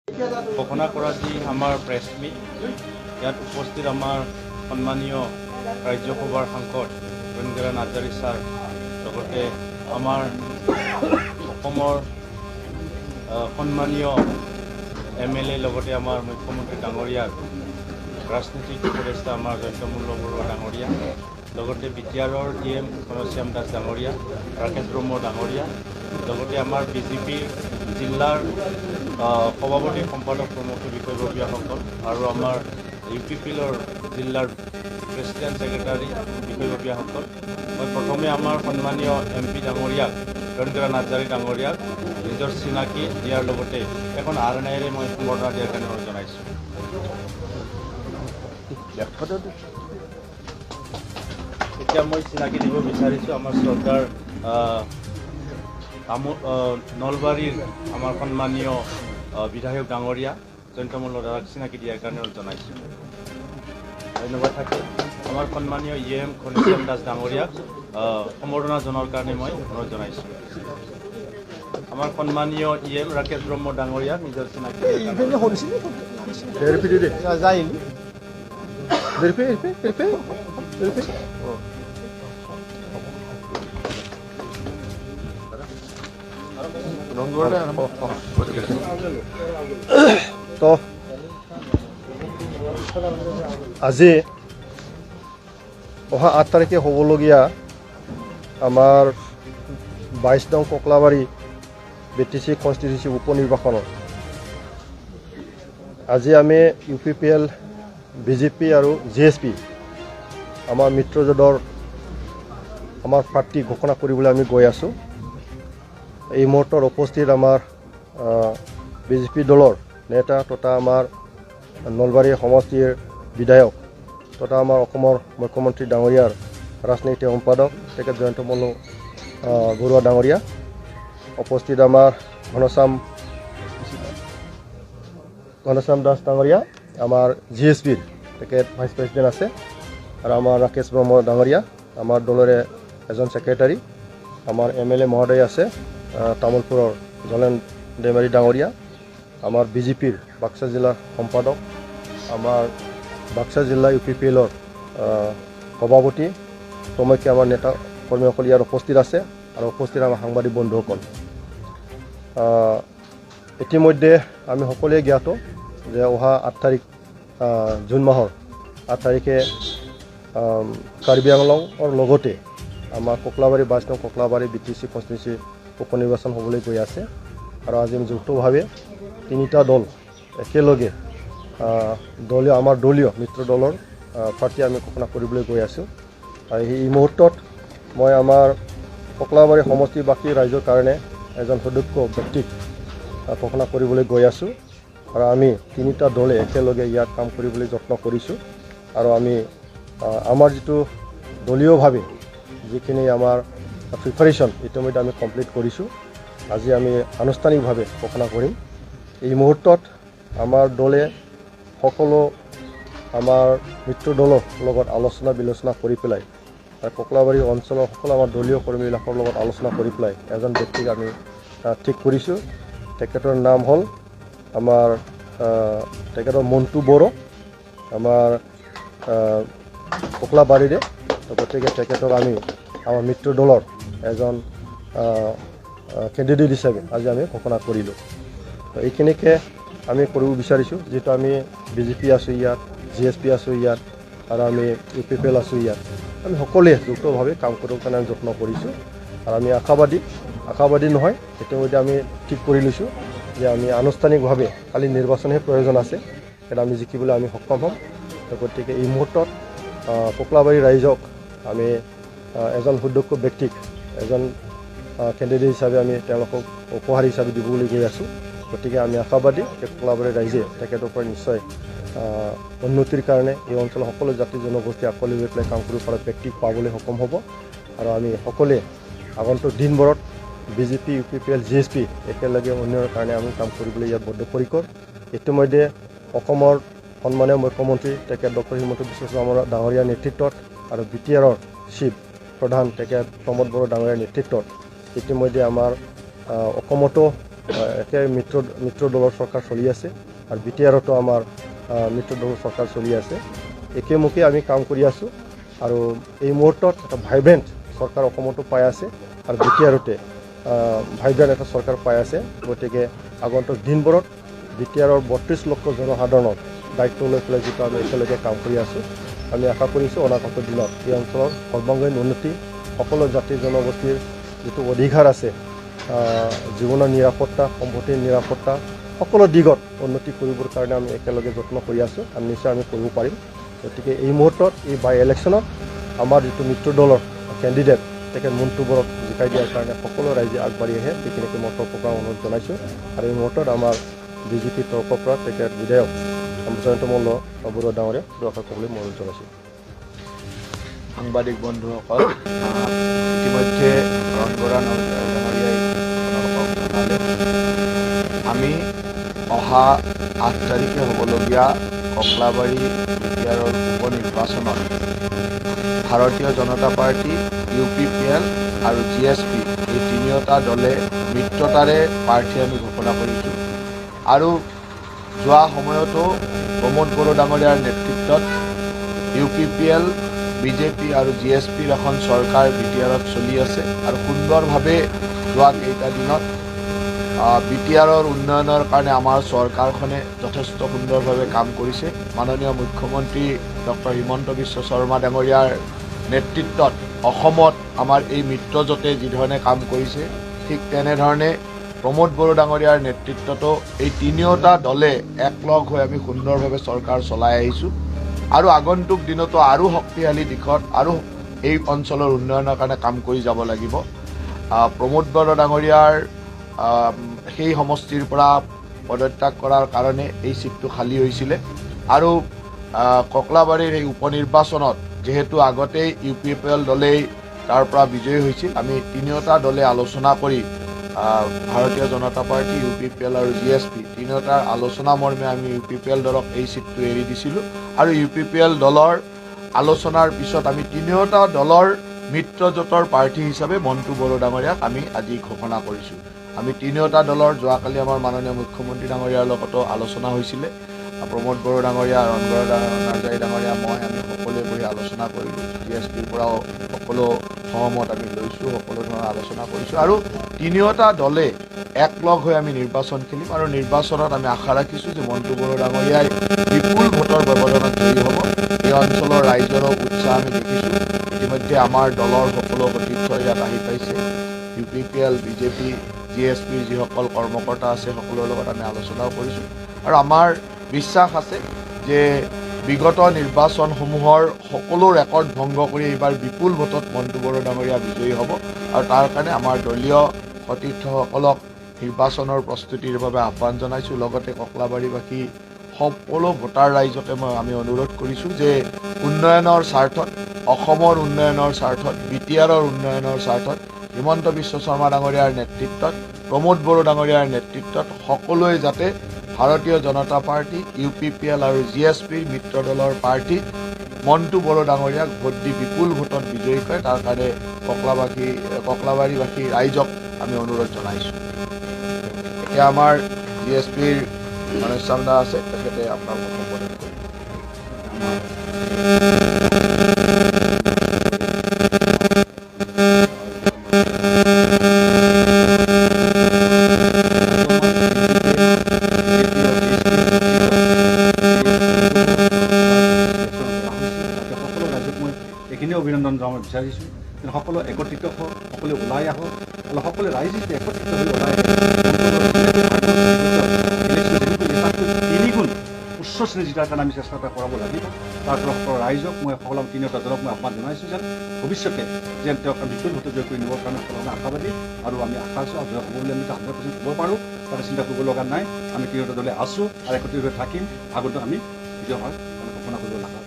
ঘোষণা কৰা যি আমাৰ প্ৰেছ মিট ইয়াত উপস্থিত আমাৰ সন্মানীয় ৰাজ্যসভাৰ সাংসদ নাৰ্জাৰী ছাৰ লগতে আমাৰ অসমৰ সন্মানীয় MLA লগতে আমাৰ মুখ্যমন্ত্ৰী ডাঙৰীয়াৰ ৰাজনৈতিক উপদেষ্টা আমাৰ জয়ন্তমূল্য বৰুৱা ডাঙৰীয়া লগতে বিটিআৰৰ DM ঘনশ্যাম দাস ডাঙৰীয়া ৰাকেশ ব্ৰহ্ম ডাঙৰীয়া লগতে আমাৰ BJPৰ জিলাৰ সভাপতি সম্পাদক প্ৰমুখ বিষয়ববীয়াসকল আৰু আমাৰ UPPৰ জিলাৰ প্ৰেছিডেণ্ট ছেক্ৰেটাৰী বিষয়ববীয়াসকল মই প্ৰথমে আমাৰ সন্মানীয় MP ডাঙৰীয়াক নাৰ্জাৰী ডাঙৰীয়াক নিজৰ চিনাকি দিয়াৰ লগতে এখন RNAৰে মই সম্বৰ্ধনা দিয়াৰ কাৰণে জনাইছোঁ। এতিয়া মই চিনাকি দিব বিচাৰিছোঁ আমাৰ শ্ৰদ্ধাৰ নলবাৰীৰ আমাৰ সন্মানীয় বিধায়ক ডাঙৰীয়া জয়ন্তমূল্য দাদাক চিনাকি দিয়াৰ কাৰণে জনাইছোঁ। ধন্যবাদ থাকিল আমাৰ সন্মানীয় EM ঘনশ্যাম দাস ডাঙৰীয়াক সম্বৰ্ধনা জনোৱাৰ কাৰণে মই অনুৰোধ জনাইছোঁ। আমাৰ সন্মানীয় EM ৰাকেশ ব্ৰহ্ম ডাঙৰীয়াক নিজৰ চিনাকি তো আজি অহা 8 তাৰিখে হ'বলগীয়া আমাৰ 22 নং ককলাবাৰী BTC কনষ্টিটিউচি উপনিৰ্বাচনত আজি আমি UPPL BJP আৰু JSP আমাৰ মিত্ৰজোঁটৰ আমাৰ প্ৰাৰ্থী ঘোষণা কৰিবলৈ আমি গৈ আছোঁ। এই মুহূৰ্তত উপস্থিত আমাৰ BJP দলৰ নেতা তথা আমাৰ নলবাৰী সমষ্টিৰ বিধায়ক তথা আমাৰ অসমৰ মুখ্যমন্ত্ৰী ডাঙৰীয়াৰ ৰাজনৈতিক সম্পাদক তেখেত জয়ন্তমূল্য বৰুৱা ডাঙৰীয়া, উপস্থিত আমাৰ ঘনশ্যাম দাস ডাঙৰীয়া, আমাৰ JSPৰ তেখেত ভাইচ প্ৰেছিডেণ্ট আছে আৰু আমাৰ ৰাকেশ ব্ৰহ্ম ডাঙৰীয়া আমাৰ দলৰে এজন ছেক্ৰেটাৰী, আমাৰ MLA মহোদয় আছে তামোলপুৰৰ জলেন দেমাৰী ডাঙৰীয়া, আমাৰ BJPৰ বাক্সা জিলাৰ সম্পাদক, আমাৰ বাক্সা জিলা UPPLৰ সভাপতি প্ৰমুখ্য আমাৰ নেতা কৰ্মীসকল ইয়াত উপস্থিত আছে আৰু উপস্থিত আমাৰ সাংবাদিক বন্ধুসকল। ইতিমধ্যে আমি সকলোৱে জ্ঞাত যে অহা 8 তাৰিখ জুন মাহৰ 8 তাৰিখে কাৰ্বি আংলঙৰ লগতে আমাৰ ককলাবাৰী 22 নং ককলাবাৰী BTC কনষ্টিটিউচি উপনিৰ্বাচন হ'বলৈ গৈ আছে আৰু আজি আমি যৌথভাৱে 3টা দল একেলগে আমাৰ দলীয় মিত্ৰ দলৰ প্ৰাৰ্থী আমি ঘোষণা কৰিবলৈ গৈ আছোঁ। আৰু এই মুহূৰ্তত মই আমাৰ ককলাবাৰী সমষ্টিবাসী ৰাইজৰ কাৰণে এজন সুদক্ষ ব্যক্তিক ঘোষণা কৰিবলৈ গৈ আছোঁ আৰু আমি 3টা দলে একেলগে ইয়াত কাম কৰিবলৈ যত্ন কৰিছোঁ আৰু আমি আমাৰ যিটো দলীয়ভাৱে যিখিনি আমাৰ প্ৰিপাৰেশ্যন ইতিমধ্যে আমি কমপ্লিট কৰিছোঁ। আজি আমি আনুষ্ঠানিকভাৱে ঘোষণা কৰিম। এই মুহূৰ্তত আমাৰ দলে সকলো আমাৰ মিত্ৰ দলৰ লগত আলোচনা বিলোচনা কৰি পেলাই ককলাবাৰী অঞ্চলৰ সকলো আমাৰ দলীয় কৰ্মীবিলাকৰ লগত আলোচনা কৰি পেলাই এজন ব্যক্তিক আমি ঠিক কৰিছোঁ। তেখেতৰ নাম হ'ল আমাৰ তেখেতৰ মন্টু বড়ো, আমাৰ ককলাবাৰীৰে। গতিকে তেখেতক আমি আমাৰ মিত্ৰ দলৰ এজন কেণ্ডিডেট হিচাপে আজি আমি ঘোষণা কৰিলোঁ। এইখিনিকে আমি কৰিব বিচাৰিছোঁ, যিহেতু আমি BJP আছোঁ ইয়াত, JSP আছোঁ ইয়াত আৰু আমি UPPL আছোঁ ইয়াত। আমি সকলোৱে যৌথভাৱে কাম কৰিবৰ কাৰণে আমি যত্ন কৰিছোঁ আৰু আমি আশাবাদী নহয়, ইতিমধ্যে আমি ঠিক কৰি লৈছোঁ যে আমি আনুষ্ঠানিকভাৱে খালি নিৰ্বাচনহে প্ৰয়োজন আছে, কিন্তু আমি জিকিবলৈ আমি সক্ষম হ'ম। গতিকে এই মুহূৰ্তত ককলাবাৰী ৰাইজক আমি এজন সুদক্ষ ব্যক্তিক এজন কেণ্ডিডেট হিচাপে আমি তেওঁলোকক উপহাৰ হিচাপে দিবলৈ গৈ আছোঁ। গতিকে আমি আশাবাদী যে ককলাবাৰী ৰাইজে তেখেতৰ পৰা নিশ্চয় উন্নতিৰ কাৰণে এই অঞ্চলৰ সকলো জাতি জনগোষ্ঠী আকোৱালি লৈ পেলাই কাম কৰিব পৰা ব্যক্তিক পাবলৈ সক্ষম হ'ব আৰু আমি সকলোৱে আগন্তুক দিনবোৰত BJP, UPPL, JSP একেলগে উন্নয়নৰ কাৰণে আমি কাম কৰিবলৈ ইয়াত বদ্ধপৰিকৰ। ইতিমধ্যে অসমৰ সন্মানীয় মুখ্যমন্ত্ৰী তেখেত ডক্টৰ হিমন্ত বিশ্ব শৰ্মা ডাঙৰীয়াৰ নেতৃত্বত আৰু বিটিআৰৰ চিফ প্ৰধান তেখেত প্ৰমোদ বড়ো ডাঙৰীয়াৰ নেতৃত্বত ইতিমধ্যে আমাৰ অসমতো একে মিত্ৰ দলৰ চৰকাৰ চলি আছে আৰু বিটিআৰতো আমাৰ মিত্ৰ দলৰ চৰকাৰ চলি আছে একেমুখে আমি কাম কৰি আছোঁ আৰু এই মুহূৰ্তত এটা ভাইব্ৰেণ্ট চৰকাৰ অসমতো পাই আছে আৰু বিটিআৰতে ভাইব্ৰেণ্ট এটা চৰকাৰ পাই আছে গতিকে আগন্তুক দিনবোৰত বিটিআৰৰ 32 লক্ষ জনসাধাৰণৰ দায়িত্ব লৈ পেলাই যিটো আমি একেলগে কাম কৰি আছোঁ আমি আশা কৰিছোঁ অনাগত দিনত এই অঞ্চলৰ সৰ্বাংগীন উন্নতি সকলো জাতি জনগোষ্ঠীৰ যিটো অধিকাৰ আছে জীৱনৰ নিৰাপত্তা সম্পত্তিৰ নিৰাপত্তা সকলো দিগত উন্নতি কৰিবৰ কাৰণে আমি একেলগে যত্ন কৰি আছোঁ আৰু নিশ্চয় আমি কৰিব পাৰিম গতিকে এই মুহূৰ্তত এই বাই ইলেকশ্যনত আমাৰ যিটো মিত্ৰ দলৰ কেণ্ডিডেট তেখেত মন্টু বৰক জিকাই দিয়াৰ কাৰণে সকলো ৰাইজে আগবাঢ়ি আহে সেইখিনিকে মই তৰ্কৰ অনুৰোধ জনাইছোঁ আৰু এই মুহূৰ্তত আমাৰ বিজেপি তৰফৰ পৰা তেখেত বিধায়ক জয়ন্ত মল্ল বৰুৱা ডাঙৰীয়া দুআষাৰ ক'বলৈ মই অনুৰোধ জনাইছোঁ সাংবাদিক বন্ধুসকল ইতিমধ্যে ৰণ ডাঙৰীয়াই আমি অহা 8 তাৰিখে হ'বলগীয়া ককলাবাৰী বিটিআৰৰ উপনিৰ্বাচনত ভাৰতীয় জনতা পাৰ্টি UPPL আৰু GSP এই তিনিওটা দলে মিত্ৰতাৰে প্ৰাৰ্থী আমি ঘোষণা কৰিছোঁ আৰু যোৱা সময়তো প্ৰমোদ বড়ো ডাঙৰীয়াৰ নেতৃত্বত UPPL বিজেপি আৰু GSPৰ এখন চৰকাৰ বিটিআৰত চলি আছে আৰু সুন্দৰভাৱে যোৱা কেইটা দিনত বিটিআৰৰ উন্নয়নৰ কাৰণে আমাৰ চৰকাৰখনে যথেষ্ট সুন্দৰভাৱে কাম কৰিছে মাননীয় মুখ্যমন্ত্ৰী ডক্টৰ হিমন্ত বিশ্ব শৰ্মা ডাঙৰীয়াৰ নেতৃত্বত অসমত আমাৰ এই মিত্ৰজোঁটে যিধৰণে কাম কৰিছে ঠিক তেনেধৰণে প্ৰমোদ বড়ো ডাঙৰীয়াৰ নেতৃত্বতো এই তিনিওটা দলে একলগ হৈ আমি সুন্দৰভাৱে চৰকাৰ চলাই আহিছোঁ আৰু আগন্তুক দিনতো আৰু শক্তিশালী দিশত আৰু এই অঞ্চলৰ উন্নয়নৰ কাৰণে কাম কৰি যাব লাগিব প্ৰমোদ বড়ো ডাঙৰীয়াৰ সেই সমষ্টিৰ পৰা পদত্যাগ কৰাৰ কাৰণে এই সিটটো খালী হৈছিলে আৰু ককলাবাৰীৰ এই উপনিৰ্বাচনত যেহেতু আগতেই UPPL দলেই তাৰ পৰা বিজয়ী হৈছিল আমি তিনিওটা দলে আলোচনা কৰি ভাৰতীয় জনতা পাৰ্টি UPPL আৰু GSP তিনিওটাৰ আলোচনা মৰ্মে আমি UPPL দলক এই সিটটো এৰি দিছিলোঁ আৰু UPPL দলৰ আলোচনাৰ পিছত আমি তিনিওটা দলৰ মিত্ৰজোঁটৰ প্ৰাৰ্থী হিচাপে মন্টু বড়ো ডাঙৰীয়াক আমি আজি ঘোষণা কৰিছোঁ আমি তিনিওটা দলৰ যোৱাকালি আমাৰ মাননীয় মুখ্যমন্ত্ৰী ডাঙৰীয়াৰ লগতো আলোচনা হৈছিলে প্ৰমোদ বড়ো ডাঙৰীয়া ৰণগড় নাৰ্জাৰী ডাঙৰীয়া মই আমি সকলোৱে বহি আলোচনা কৰিলোঁ GSPৰ পৰাও সকলো সহমত আমি লৈছোঁ সকলো ধৰণৰ আলোচনা কৰিছোঁ আৰু তিনিওটা দলে একলগ হৈ আমি নিৰ্বাচন খেলিম আৰু নিৰ্বাচনত আমি আশা ৰাখিছোঁ যে মন্টু বড়ো ডাঙৰীয়াই বিপুল ভোটৰ ব্যৱধানত জয়ী হ'ব এই অঞ্চলৰ ৰাইজৰো উৎসাহ আমি দেখিছোঁ ইতিমধ্যে আমাৰ দলৰ সকলো সতীৰ্থ ইয়াত আহি পাইছে UPPL বিজেপি GSPৰ যিসকল কৰ্মকৰ্তা আছে সকলোৰ লগত আমি আলোচনাও কৰিছোঁ আৰু আমাৰ বিশ্বাস আছে যে বিগত নিৰ্বাচনসমূহৰ সকলো ৰেকৰ্ড ভংগ কৰি এইবাৰ বিপুল ভোটত মন্টু বড়ো ডাঙৰীয়া বিজয়ী হ'ব আৰু তাৰ কাৰণে আমাৰ দলীয় সতীৰ্থসকলক নিৰ্বাচনৰ প্ৰস্তুতিৰ বাবে আহ্বান জনাইছোঁ লগতে ককলাবাৰীবাসী সকলো ভোটাৰ ৰাইজকে আমি অনুৰোধ কৰিছোঁ যে উন্নয়নৰ স্বাৰ্থত অসমৰ উন্নয়নৰ স্বাৰ্থত বিটিআৰৰ উন্নয়নৰ স্বাৰ্থত হিমন্ত বিশ্ব শৰ্মা ডাঙৰীয়াৰ নেতৃত্বত প্ৰমোদ বড়ো ডাঙৰীয়াৰ নেতৃত্বত সকলোৱে যাতে ভাৰতীয় জনতা পাৰ্টি UPPL আৰু GSPৰ মিত্ৰ দলৰ প্ৰাৰ্থী মন্টু বড়ো ডাঙৰীয়াক ভোট দি বিপুল ভোটত বিজয়ী কৰে তাৰ কাৰণে ককলাবাৰীবাসী ৰাইজক আমি অনুৰোধ জনাইছোঁ এতিয়া আমাৰ GSPৰ মনুষ্যামদা আছে তেখেতে আপোনাৰ সম্বোধন কৰিব এইখিনিয়ে অভিনন্দন জনাব বিচাৰিছোঁ কিন্তু সকলো একত্ৰিত হওক সকলোৱে ওলাই আহক আৰু সকলোৱে ৰাইজে যদি একত্ৰিত হৈ ওলাই তিনিগুণ উচ্চ শ্ৰেণী জিকাৰ কাৰণে আমি চেষ্টা কৰাব লাগিব তাৰ পৰা সকলো ৰাইজক মই সকলো তিনিওটা দলক মই আহ্বান জনাইছোঁ যেন ভৱিষ্যতে যেন তেওঁক বিপুল ভোটে জয় কৰি নিবৰ কাৰণে সকলোৱে আশাবাদী আৰু আমি আশা আছোঁ আৰু জয় হ'ব বুলি আমি 100% ক'ব পাৰোঁ তাতে চিন্তা কৰিব লগা নাই আমি তিনিওটা দলে আছোঁ আৰু একত্ৰিত হৈ থাকিম আগতো আমি বিজয় হয় ঘোষণা কৰিব লগা